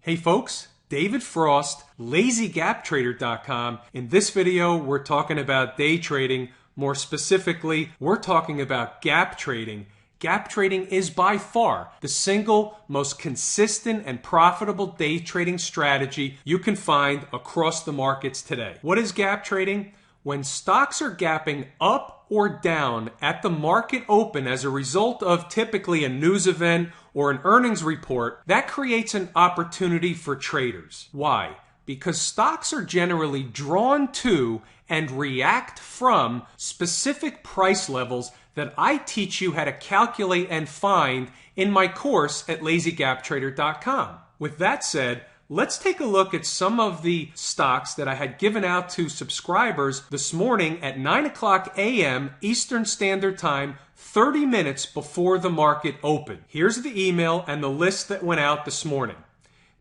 Hey folks, David Frost, LazyGapTrader.com. In this video, we're talking about day trading. More specifically, we're talking about gap trading. Gap trading is by far the single most consistent and profitable day trading strategy you can find across the markets today. What is gap trading? When stocks are gapping up or down at the market open as a result of typically a news event or an earnings report, that creates an opportunity for traders. Why? Because stocks are generally drawn to and react from specific price levels that I teach you how to calculate and find in my course at LazyGapTrader.com. With that said, let's take a look at some of the stocks that I had given out to subscribers this morning at 9 o'clock a.m. Eastern Standard Time, 30 minutes before the market opened. Here's the email and the list that went out this morning.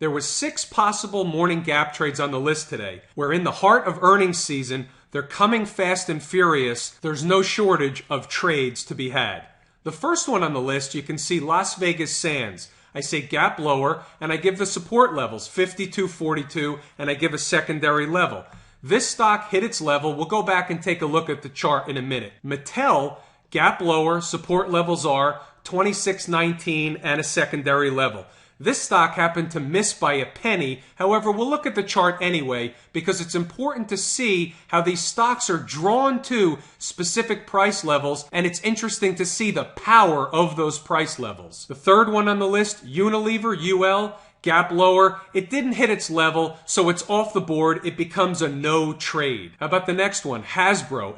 There was 6 possible morning gap trades on the list today. We're in the heart of earnings season. They're coming fast and furious. There's no shortage of trades to be had. The first one on the list, you can see Las Vegas Sands. I say gap lower, and I give the support levels, 52.42, and I give a secondary level. This stock hit its level. We'll go back and take a look at the chart in a minute. Mattel, gap lower, support levels are 26.19 and a secondary level. This stock happened to miss by a penny. However, we'll look at the chart anyway because it's important to see how these stocks are drawn to specific price levels, and it's interesting to see the power of those price levels. The third one on the list, Unilever, UL, gap lower. It didn't hit its level, so it's off the board. It becomes a no trade. How about the next one, Hasbro,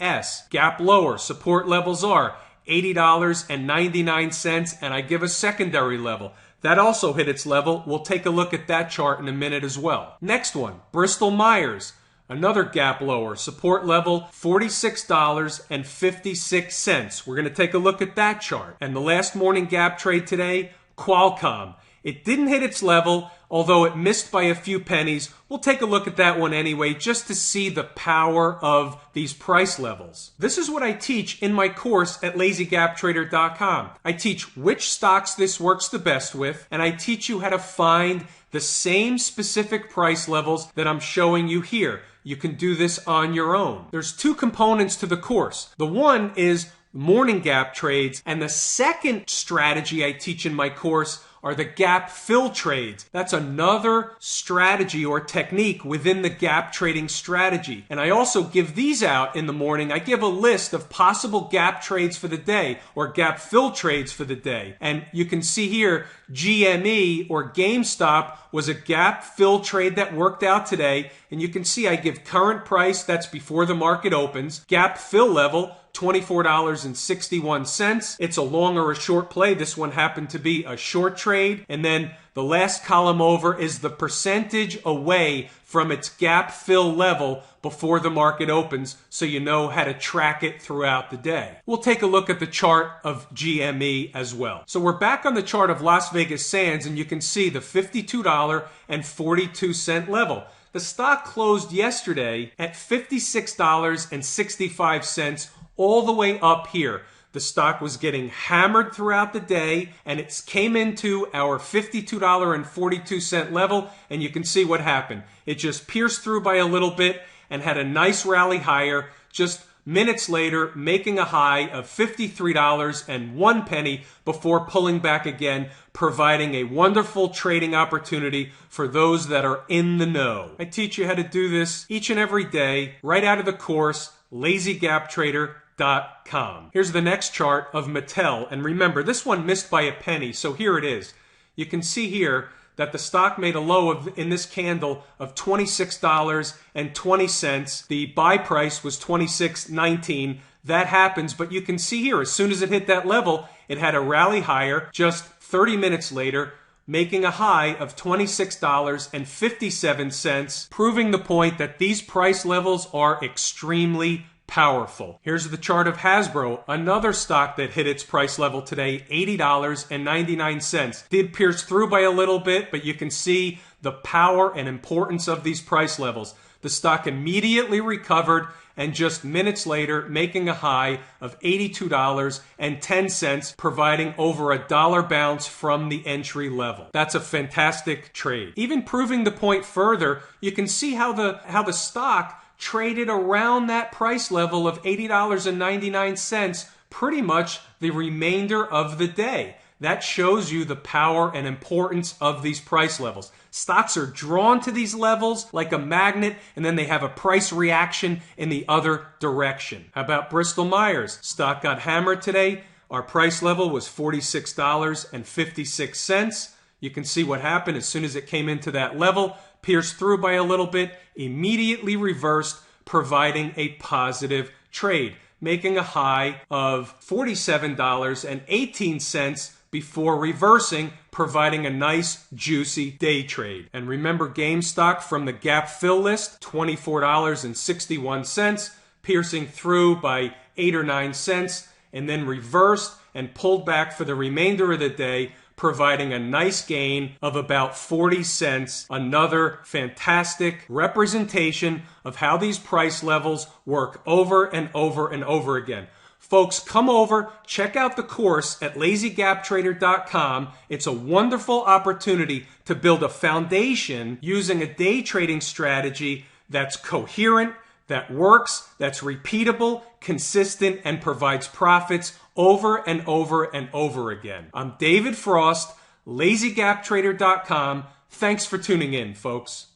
HAS, gap lower. Support levels are $80.99, and I give a secondary level. That also hit its level. We'll take a look at that chart in a minute as well. Next one, Bristol Myers, another gap lower. Support level, $46.56. We're going to take a look at that chart. And the last morning gap trade today, Qualcomm. It didn't hit its level, although it missed by a few pennies. We'll take a look at that one anyway, just to see the power of these price levels. This is what I teach in my course at LazyGapTrader.com. I teach which stocks this works the best with, and I teach you how to find the same specific price levels that I'm showing you here. You can do this on your own. There's 2 components to the course. The one is morning gap trades, and the second strategy I teach in my course are the gap fill trades. That's another strategy or technique within the gap trading strategy. And I also give these out in the morning. I give a list of possible gap trades for the day or gap fill trades for the day. And you can see here, GME or GameStop was a gap fill trade that worked out today. And you can see I give current price, that's before the market opens, gap fill level, $24.61. It's a long or a short play. This one happened to be a short trade. And then the last column over is the percentage away from its gap fill level before the market opens, so you know how to track it throughout the day. We'll take a look at the chart of GME as well. So we're back on the chart of Las Vegas Sands, and you can see the $52.42 level. The stock closed yesterday at $56.65, all the way up here. The stock was getting hammered throughout the day, and it came into our $52.42 level, and you can see what happened. It just pierced through by a little bit and had a nice rally higher, just minutes later making a high of $53.01 before pulling back again, providing a wonderful trading opportunity for those that are in the know. I teach you how to do this each and every day, right out of the course, LazyGapTrader.com. Here's the next chart of Mattel, and remember, this one missed by a penny, so here it is. You can see here that the stock made a low in this candle of $26.20. The buy price was $26.19. That happens, but you can see here, as soon as it hit that level, it had a rally higher just 30 minutes later, making a high of $26.57, proving the point that these price levels are extremely powerful. Here's the chart of Hasbro, another stock that hit its price level today, $80.99. Did pierce through by a little bit, but you can see the power and importance of these price levels. the stock immediately recovered and just minutes later making a high of $82.10, providing over a dollar bounce from the entry level. That's a fantastic trade. Even proving the point further, you can see how the stock traded around that price level of $80.99 pretty much the remainder of the day. That shows you the power and importance of these price levels. Stocks are drawn to these levels like a magnet, and then they have a price reaction in the other direction. How about Bristol Myers? Stock got hammered today. Our price level was $46.56. You can see what happened as soon as it came into that level, pierced through by a little bit, immediately reversed, providing a positive trade, making a high of $47.18 before reversing, providing a nice, juicy day trade. And remember GameStop from the gap fill list, $24.61, piercing through by 8 or 9 cents, and then reversed and pulled back for the remainder of the day, providing a nice gain of about 40 cents. Another fantastic representation of how these price levels work over and over and over again. Folks, come over, check out the course at lazygaptrader.com. It's a wonderful opportunity to build a foundation using a day trading strategy that's coherent, that works, that's repeatable, consistent, and provides profits over and over and over again. I'm David Frost, lazygaptrader.com. Thanks for tuning in, folks.